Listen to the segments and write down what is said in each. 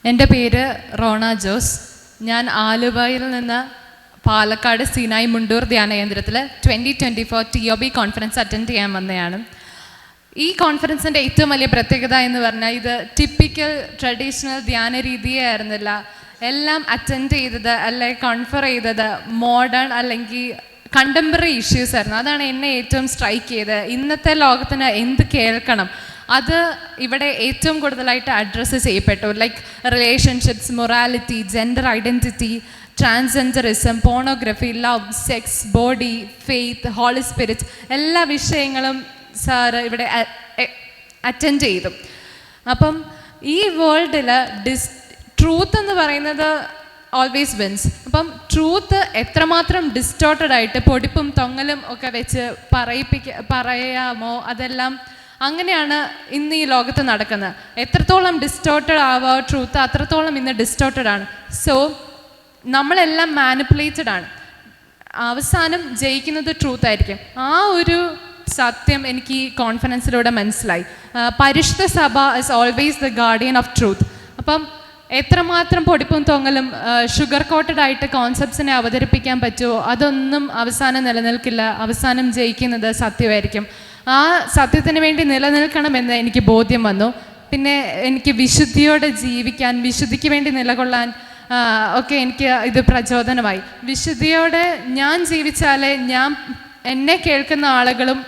എൻ്റെ പേര് റോണ ജോസ്. ഞാൻ ആലുവയിൽ നിന്ന് പാലക്കാട് സീനായി മുണ്ടൂർ ധ്യാന കേന്ദ്രത്തിൽ 2024 TOB കോൺഫറൻസ് അറ്റൻഡ് ചെയ്യാൻ വന്നതാണ്. ഈ കോൺഫറൻസിൻ്റെ ഏറ്റവും വലിയ പ്രത്യേകത എന്ന് പറഞ്ഞാൽ ഇത് ടിപ്പിക്കൽ ട്രഡീഷണൽ ധ്യാന രീതിയായിരുന്നില്ല. എല്ലാം അറ്റൻഡ് ചെയ്തത് അല്ലെങ്കിൽ കോൺഫർ ചെയ്തത് മോഡേൺ അല്ലെങ്കിൽ കണ്ടംപററി ഇഷ്യൂസ് ആയിരുന്നു. അതാണ് എന്നെ ഏറ്റവും സ്ട്രൈക്ക് ചെയ്തത്. ഇന്നത്തെ ലോകത്തിന് എന്ത് കേൾക്കണം അത് ഇവിടെ ഏറ്റവും കൂടുതലായിട്ട് അഡ്രസ്സ് ചെയ്യപ്പെട്ടു. Like relationships, morality, gender identity, transgenderism, pornography, love, sex, body, faith, holy spirit, എല്ലാ വിഷയങ്ങളും സാറ് ഇവിടെ അറ്റൻഡ് ചെയ്തു. അപ്പം ഈ വേൾഡിൽ ട്രൂത്ത് എന്ന് പറയുന്നത് ഓൾവേസ് വിൻസ്. അപ്പം ട്രൂത്ത് എത്രമാത്രം ഡിസ്റ്റോർട്ടഡ് ആയിട്ട് പൊടിപ്പും തൊങ്ങലും ഒക്കെ വെച്ച് പറയാമോ അതെല്ലാം അങ്ങനെയാണ് ഇന്ന് ഈ ലോകത്ത് നടക്കുന്നത്. എത്രത്തോളം ഡിസ്റ്റോർട്ടഡ് ആവുക ട്രൂത്ത് അത്രത്തോളം ഇന്ന് ഡിസ്റ്റോർട്ടഡ് ആണ്. സോ നമ്മളെല്ലാം മാനിപ്പുലേറ്റഡ് ആണ്. അവസാനം ജയിക്കുന്നത് ട്രൂത്ത് ആയിരിക്കും. ആ ഒരു സത്യം എനിക്ക് ഈ കോൺഫറൻസിലൂടെ മനസ്സിലായി. പരിശുദ്ധ സഭ is always the guardian of truth. അപ്പം എത്രമാത്രം പൊടിപ്പും തൊങ്ങലും ഷുഗർ കോട്ടഡ് ആയിട്ട് കോൺസെപ്റ്റ്സിനെ അവതരിപ്പിക്കാൻ പറ്റുമോ അതൊന്നും അവസാനം നിലനിൽക്കില്ല. അവസാനം ജയിക്കുന്നത് സത്യമായിരിക്കും. ആ സത്യത്തിന് വേണ്ടി നിലനിൽക്കണമെന്ന് എനിക്ക് ബോധ്യം വന്നു. പിന്നെ എനിക്ക് വിശുദ്ധിയോടെ ജീവിക്കാൻ, വിശുദ്ധിക്ക് വേണ്ടി നിലകൊള്ളാൻ ഒക്കെ എനിക്ക് ഇത് പ്രചോദനമായി. വിശുദ്ധിയോടെ ഞാൻ ജീവിച്ചാലേ എന്നെ കേൾക്കുന്ന ആളുകളും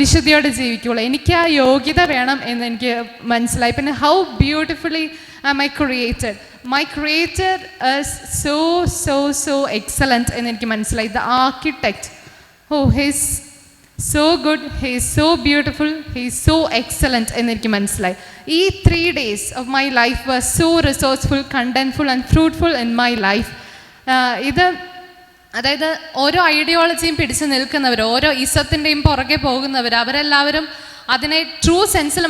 വിശുദ്ധിയോടെ ജീവിക്കുള്ളൂ. എനിക്ക് ആ യോഗ്യത വേണം എന്ന് എനിക്ക് മനസ്സിലായി. പിന്നെ how beautifully am I created. My creator is so excellent എന്ന് എനിക്ക് മനസ്സിലായി. The architect, he's so good, he's so beautiful, he's so excellent എന്ന് എനിക്ക് മനസ്സിലായി. ഈ 3 days of my life were so resourceful, contentful and fruitful in my life. അതായത് ഓരോ ഐഡിയോളജിയും പിടിച്ചു നിൽക്കുന്നവർ, ഓരോ ഇസത്തിൻ്റെയും പുറകെ പോകുന്നവർ, അവരെല്ലാവരും അതിനെ ട്രൂ സെൻസിൽ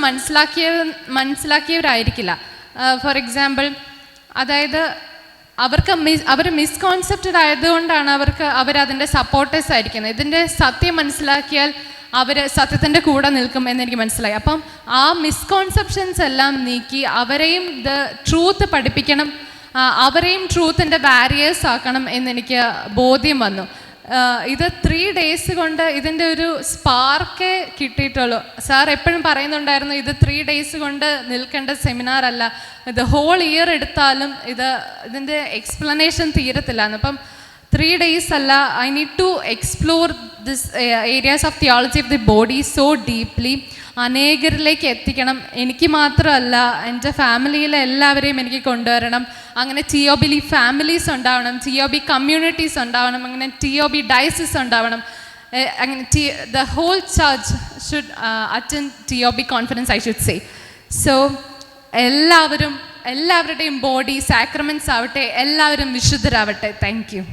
മനസ്സിലാക്കിയവരായിരിക്കില്ല. ഫോർ എക്സാമ്പിൾ, അതായത് അവർ മിസ്കോൺസെപ്റ്റഡ് ആയതുകൊണ്ടാണ് അവരതിൻ്റെ സപ്പോർട്ടേഴ്സ് ആയിരിക്കുന്നത്. ഇതിൻ്റെ സത്യം മനസ്സിലാക്കിയാൽ അവർ സത്യത്തിൻ്റെ കൂടെ നിൽക്കും എന്നെനിക്ക് മനസ്സിലായി. അപ്പം ആ മിസ്കോൺസെപ്ഷൻസ് എല്ലാം നീക്കി അവരെയും ട്രൂത്ത് പഠിപ്പിക്കണം, അവരെയും ട്രൂത്തിൻ്റെ ബാരിയേഴ്സ് ആക്കണം എന്നെനിക്ക് ബോധ്യം വന്നു. ഇത് 3 days കൊണ്ട് ഇതിൻ്റെ ഒരു സ്പാർക്കേ കിട്ടിയിട്ടുള്ളൂ. സാർ എപ്പോഴും പറയുന്നുണ്ടായിരുന്നു ഇത് 3 days കൊണ്ട് നിൽക്കേണ്ട സെമിനാർ അല്ല, ഇത് ഹോൾ ഇയർ എടുത്താലും ഇതിൻ്റെ എക്സ്പ്ലനേഷൻ തീരത്തില്ല. അപ്പം 3 days അല്ല, I need to explore this areas of theology of the body so deeply. അനേകരിലേക്ക് എത്തിക്കണം. എനിക്ക് മാത്രമല്ല, എൻ്റെ ഫാമിലിയിലെ എല്ലാവരെയും എനിക്ക് കൊണ്ടുവരണം. അങ്ങനെ TOB ഫാമിലീസ് ഉണ്ടാവണം, TOB കമ്മ്യൂണിറ്റീസ് ഉണ്ടാവണം, അങ്ങനെ TOB ഡയസിസ് ഉണ്ടാവണം. അങ്ങനെ the whole church should attend TOB conference, I should say. So എല്ലാവരുടെയും ബോഡി സാക്രമെൻറ്റ്സ് ആവട്ടെ, എല്ലാവരും വിശുദ്ധരാവട്ടെ. Thank you.